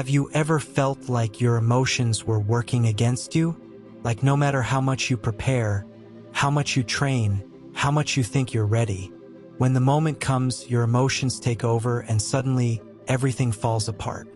Have you ever felt like your emotions were working against you? Like no matter how much you prepare, how much you train, how much you think you're ready, when the moment comes, your emotions take over and suddenly everything falls apart.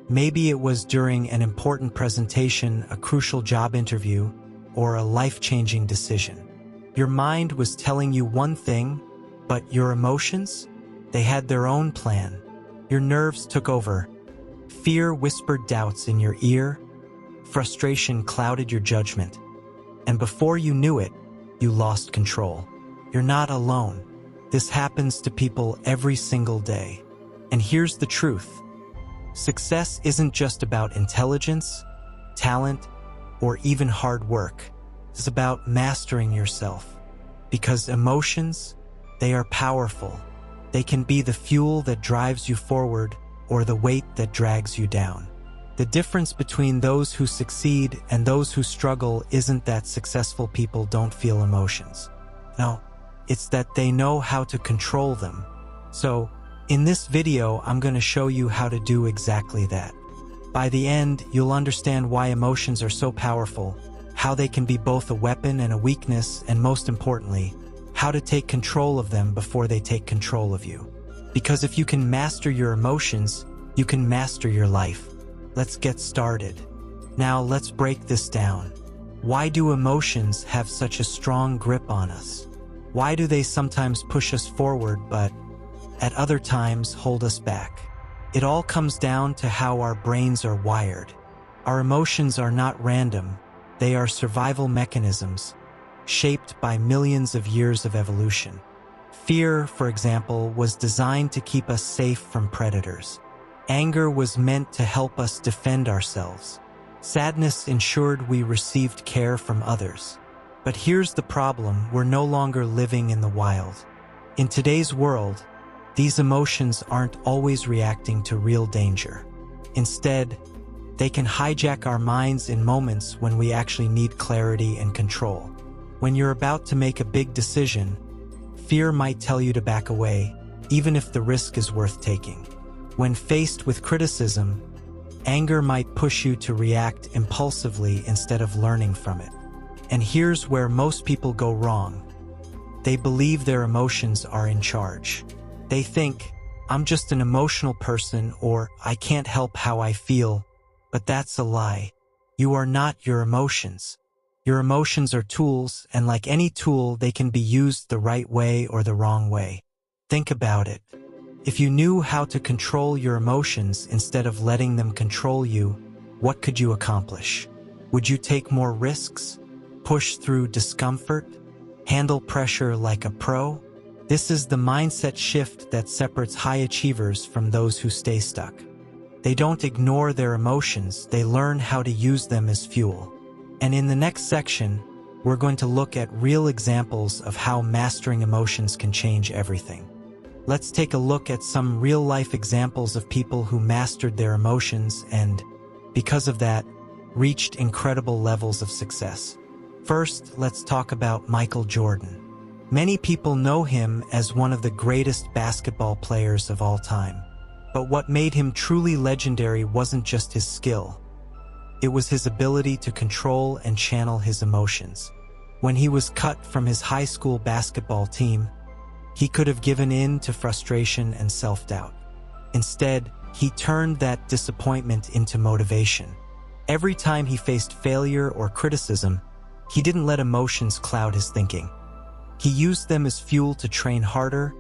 Maybe it was during an important presentation, a crucial job interview, or a life-changing decision. Your mind was telling you one thing, but your emotions? They had their own plan. Your nerves took over. Fear whispered doubts in your ear. Frustration clouded your judgment. And before you knew it, you lost control. You're not alone. This happens to people every single day. And here's the truth. Success isn't just about intelligence, talent, or even hard work. It's about mastering yourself. Because emotions, they are powerful. They can be the fuel that drives you forward or the weight that drags you down. The difference between those who succeed and those who struggle isn't that successful people don't feel emotions. No, it's that they know how to control them. So, in this video, I'm going to show you how to do exactly that. By the end, you'll understand why emotions are so powerful, how they can be both a weapon and a weakness, and most importantly, how to take control of them before they take control of you. Because if you can master your emotions, you can master your life. Let's get started. Now let's break this down. Why do emotions have such a strong grip on us? Why do they sometimes push us forward, but at other times hold us back? It all comes down to how our brains are wired. Our emotions are not random. They are survival mechanisms, shaped by millions of years of evolution. Fear, for example, was designed to keep us safe from predators. Anger was meant to help us defend ourselves. Sadness ensured we received care from others. But here's the problem: we're no longer living in the wild. In today's world, these emotions aren't always reacting to real danger. Instead, they can hijack our minds in moments when we actually need clarity and control. When you're about to make a big decision, fear might tell you to back away, even if the risk is worth taking. When faced with criticism, anger might push you to react impulsively instead of learning from it. And here's where most people go wrong. They believe their emotions are in charge. They think, I'm just an emotional person, or I can't help how I feel. But that's a lie. You are not your emotions. Your emotions are tools, and like any tool, they can be used the right way or the wrong way. Think about it. If you knew how to control your emotions instead of letting them control you, what could you accomplish? Would you take more risks? Push through discomfort? Handle pressure like a pro? This is the mindset shift that separates high achievers from those who stay stuck. They don't ignore their emotions, they learn how to use them as fuel. And in the next section, we're going to look at real examples of how mastering emotions can change everything. Let's take a look at some real-life examples of people who mastered their emotions and, because of that, reached incredible levels of success. First, let's talk about Michael Jordan. Many people know him as one of the greatest basketball players of all time. But what made him truly legendary wasn't just his skill. It was his ability to control and channel his emotions. When he was cut from his high school basketball team, he could have given in to frustration and self-doubt. Instead, he turned that disappointment into motivation. Every time he faced failure or criticism, he didn't let emotions cloud his thinking. He used them as fuel to train harder,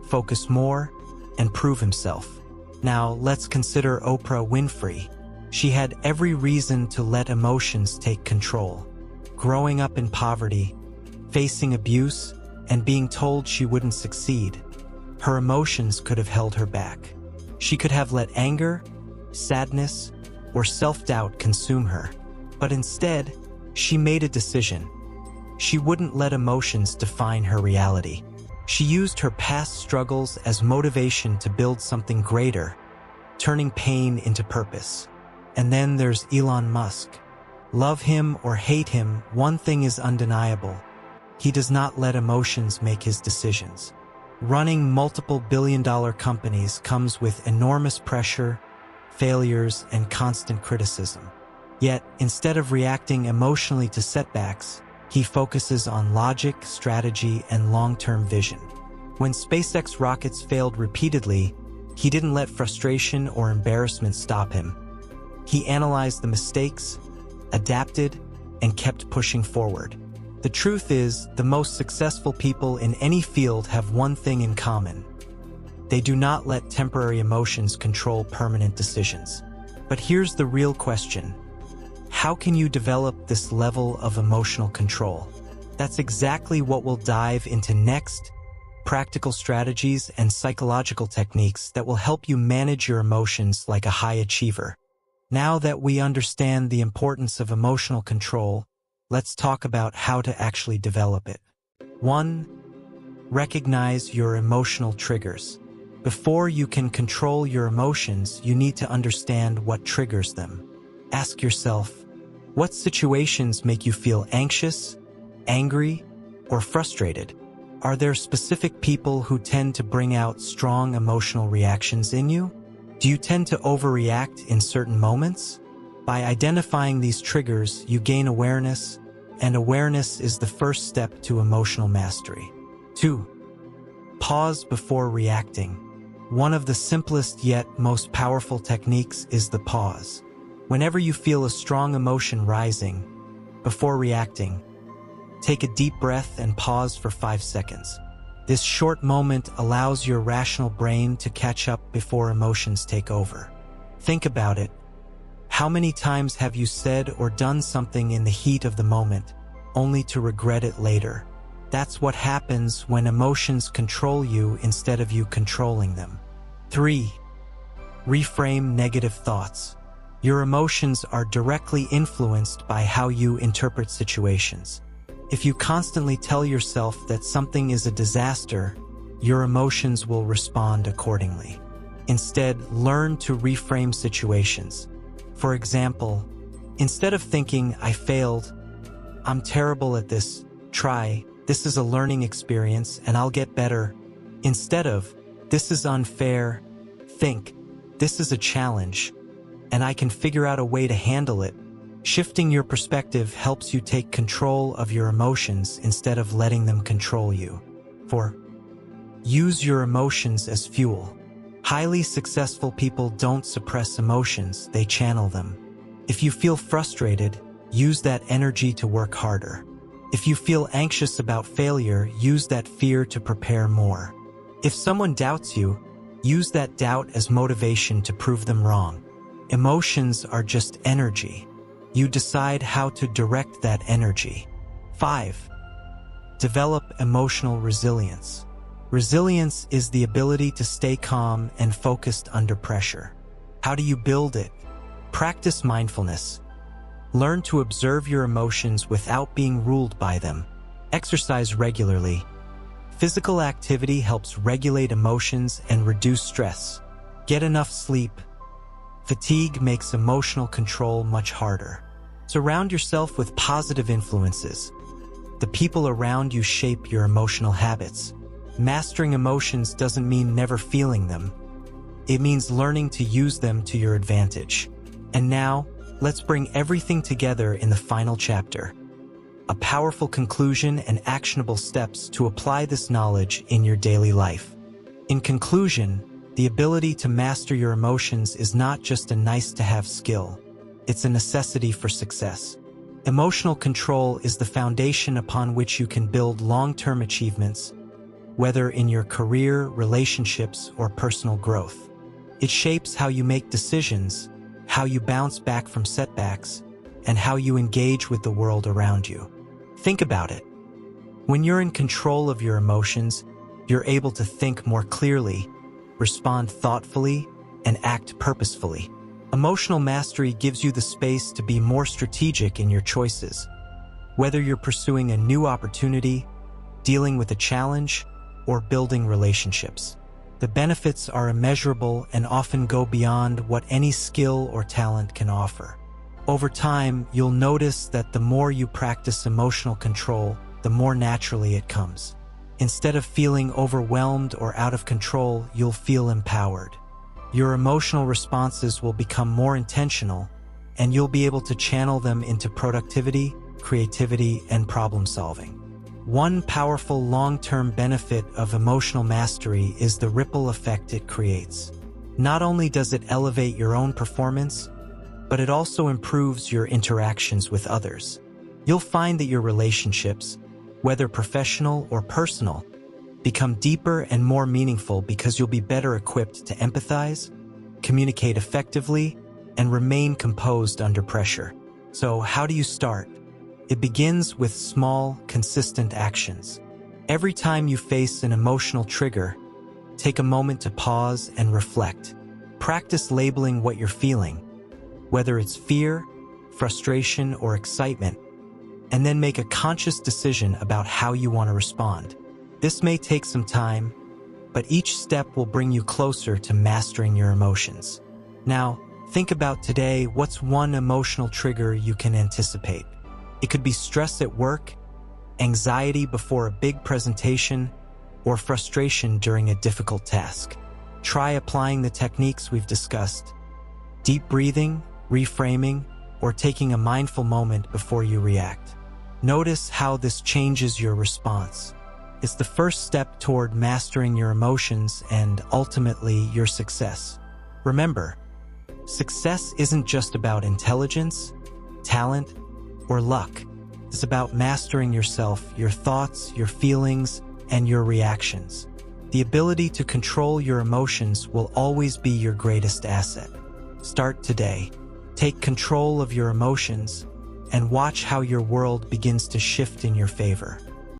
focus more, and prove himself. Now, let's consider Oprah Winfrey. She had every reason to let emotions take control. Growing up in poverty, facing abuse, and being told she wouldn't succeed, her emotions could have held her back. She could have let anger, sadness, or self-doubt consume her. But instead, she made a decision. She wouldn't let emotions define her reality. She used her past struggles as motivation to build something greater, turning pain into purpose. And then there's Elon Musk. Love him or hate him, one thing is undeniable. He does not let emotions make his decisions. Running multiple billion-dollar companies comes with enormous pressure, failures, and constant criticism. Yet, instead of reacting emotionally to setbacks, he focuses on logic, strategy, and long-term vision. When SpaceX rockets failed repeatedly, he didn't let frustration or embarrassment stop him. He analyzed the mistakes, adapted, and kept pushing forward. The truth is, the most successful people in any field have one thing in common. They do not let temporary emotions control permanent decisions. But here's the real question. How can you develop this level of emotional control? That's exactly what we'll dive into next. Practical strategies and psychological techniques that will help you manage your emotions like a high achiever. Now that we understand the importance of emotional control, let's talk about how to actually develop it. 1. Recognize your emotional triggers. Before you can control your emotions, you need to understand what triggers them. Ask yourself, what situations make you feel anxious, angry, or frustrated? Are there specific people who tend to bring out strong emotional reactions in you? Do you tend to overreact in certain moments? By identifying these triggers, you gain awareness, and awareness is the first step to emotional mastery. 2. Pause before reacting. One of the simplest yet most powerful techniques is the pause. Whenever you feel a strong emotion rising, before reacting, take a deep breath and pause for 5 seconds. This short moment allows your rational brain to catch up before emotions take over. Think about it. How many times have you said or done something in the heat of the moment, only to regret it later? That's what happens when emotions control you instead of you controlling them. 3. Reframe negative thoughts. Your emotions are directly influenced by how you interpret situations. If you constantly tell yourself that something is a disaster, your emotions will respond accordingly. Instead, learn to reframe situations. For example, instead of thinking, "I failed, I'm terrible at this," try, "This is a learning experience and I'll get better." Instead of, "This is unfair," think, "This is a challenge, and I can figure out a way to handle it." Shifting your perspective helps you take control of your emotions instead of letting them control you. 4. Use your emotions as fuel. Highly successful people don't suppress emotions, they channel them. If you feel frustrated, use that energy to work harder. If you feel anxious about failure, use that fear to prepare more. If someone doubts you, use that doubt as motivation to prove them wrong. Emotions are just energy. You decide how to direct that energy. 5. Develop emotional resilience. Resilience is the ability to stay calm and focused under pressure. How do you build it? Practice mindfulness. Learn to observe your emotions without being ruled by them. Exercise regularly. Physical activity helps regulate emotions and reduce stress. Get enough sleep. Fatigue makes emotional control much harder. Surround yourself with positive influences. The people around you shape your emotional habits. Mastering emotions doesn't mean never feeling them. It means learning to use them to your advantage. And now, let's bring everything together in the final chapter. A powerful conclusion and actionable steps to apply this knowledge in your daily life. In conclusion, the ability to master your emotions is not just a nice-to-have skill. It's a necessity for success. Emotional control is the foundation upon which you can build long-term achievements, whether in your career, relationships, or personal growth. It shapes how you make decisions, how you bounce back from setbacks, and how you engage with the world around you. Think about it. When you're in control of your emotions, you're able to think more clearly, respond thoughtfully, and act purposefully. Emotional mastery gives you the space to be more strategic in your choices. Whether you're pursuing a new opportunity, dealing with a challenge, or building relationships, the benefits are immeasurable and often go beyond what any skill or talent can offer. Over time, you'll notice that the more you practice emotional control, the more naturally it comes. Instead of feeling overwhelmed or out of control, you'll feel empowered. Your emotional responses will become more intentional, and you'll be able to channel them into productivity, creativity, and problem solving. One powerful long-term benefit of emotional mastery is the ripple effect it creates. Not only does it elevate your own performance, but it also improves your interactions with others. You'll find that your relationships, whether professional or personal, become deeper and more meaningful because you'll be better equipped to empathize, communicate effectively, and remain composed under pressure. So, how do you start? It begins with small, consistent actions. Every time you face an emotional trigger, take a moment to pause and reflect. Practice labeling what you're feeling, whether it's fear, frustration, or excitement, and then make a conscious decision about how you want to respond. This may take some time, but each step will bring you closer to mastering your emotions. Now, think about today. What's one emotional trigger you can anticipate? It could be stress at work, anxiety before a big presentation, or frustration during a difficult task. Try applying the techniques we've discussed: deep breathing, reframing, or taking a mindful moment before you react. Notice how this changes your response. It's the first step toward mastering your emotions and ultimately your success. Remember, success isn't just about intelligence, talent, or luck. It's about mastering yourself, your thoughts, your feelings, and your reactions. The ability to control your emotions will always be your greatest asset. Start today. Take control of your emotions and watch how your world begins to shift in your favor.